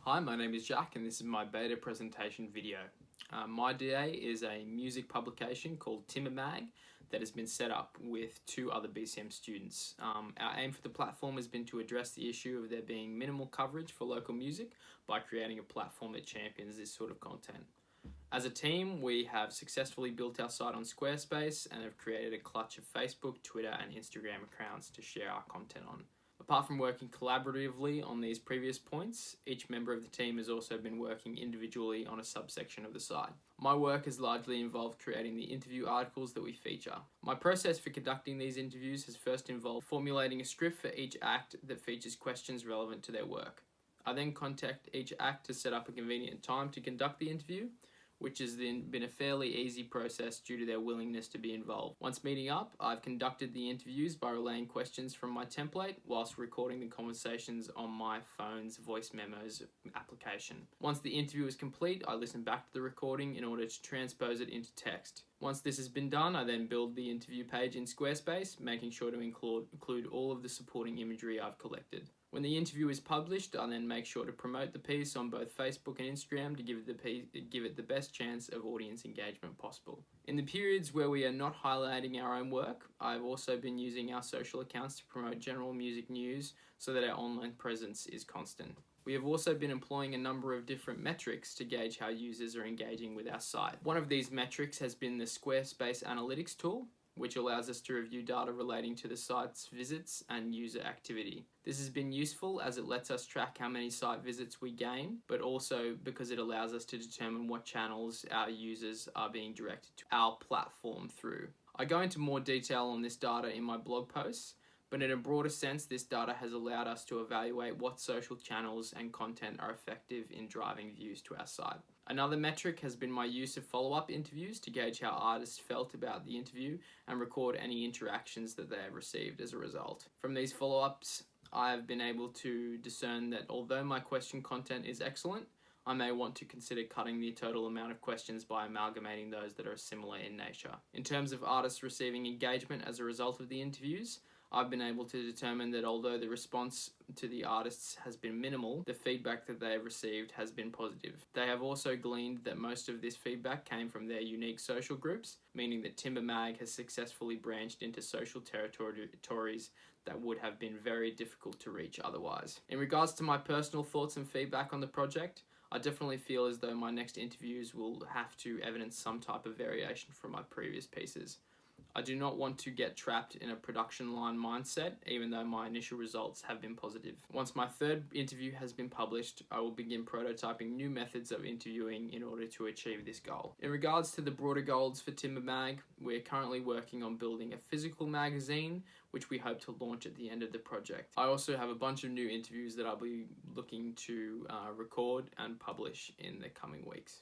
Hi, my name is Jack and this is my beta presentation video. My DA is a music publication called Timber Mag that has been set up with two other BCM students. Our aim for the platform has been to address the issue of there being minimal coverage for local music by creating a platform that champions this sort of content. As a team, we have successfully built our site on Squarespace and have created a clutch of Facebook, Twitter and Instagram accounts to share our content on. Apart from working collaboratively on these previous points, each member of the team has also been working individually on a subsection of the site. My work has largely involved creating the interview articles that we feature. My process for conducting these interviews has first involved formulating a script for each act that features questions relevant to their work. I then contact each act to set up a convenient time to conduct the interview, which has then been a fairly easy process due to their willingness to be involved. Once meeting up, I've conducted the interviews by relaying questions from my template whilst recording the conversations on my phone's voice memos application. Once the interview is complete, I listen back to the recording in order to transpose it into text. Once this has been done, I then build the interview page in Squarespace, making sure to include all of the supporting imagery I've collected. When the interview is published, I then make sure to promote the piece on both Facebook and Instagram to give it the best chance of audience engagement possible. In the periods where we are not highlighting our own work, I've also been using our social accounts to promote general music news so that our online presence is constant. We have also been employing a number of different metrics to gauge how users are engaging with our site. One of these metrics has been the Squarespace Analytics tool, which allows us to review data relating to the site's visits and user activity. This has been useful as it lets us track how many site visits we gain, but also because it allows us to determine what channels our users are being directed to our platform through. I go into more detail on this data in my blog posts, but in a broader sense, this data has allowed us to evaluate what social channels and content are effective in driving views to our site. Another metric has been my use of follow-up interviews to gauge how artists felt about the interview and record any interactions that they have received as a result. From these follow-ups, I have been able to discern that although my question content is excellent, I may want to consider cutting the total amount of questions by amalgamating those that are similar in nature. In terms of artists receiving engagement as a result of the interviews, I've been able to determine that although the response to the artists has been minimal, the feedback that they have received has been positive. They have also gleaned that most of this feedback came from their unique social groups, meaning that Timber Mag has successfully branched into social territories that would have been very difficult to reach otherwise. In regards to my personal thoughts and feedback on the project, I definitely feel as though my next interviews will have to evidence some type of variation from my previous pieces. I do not want to get trapped in a production line mindset, even though my initial results have been positive. Once my third interview has been published, I will begin prototyping new methods of interviewing in order to achieve this goal. In regards to the broader goals for Timber Mag, we're currently working on building a physical magazine, which we hope to launch at the end of the project. I also have a bunch of new interviews that I'll be looking to record and publish in the coming weeks.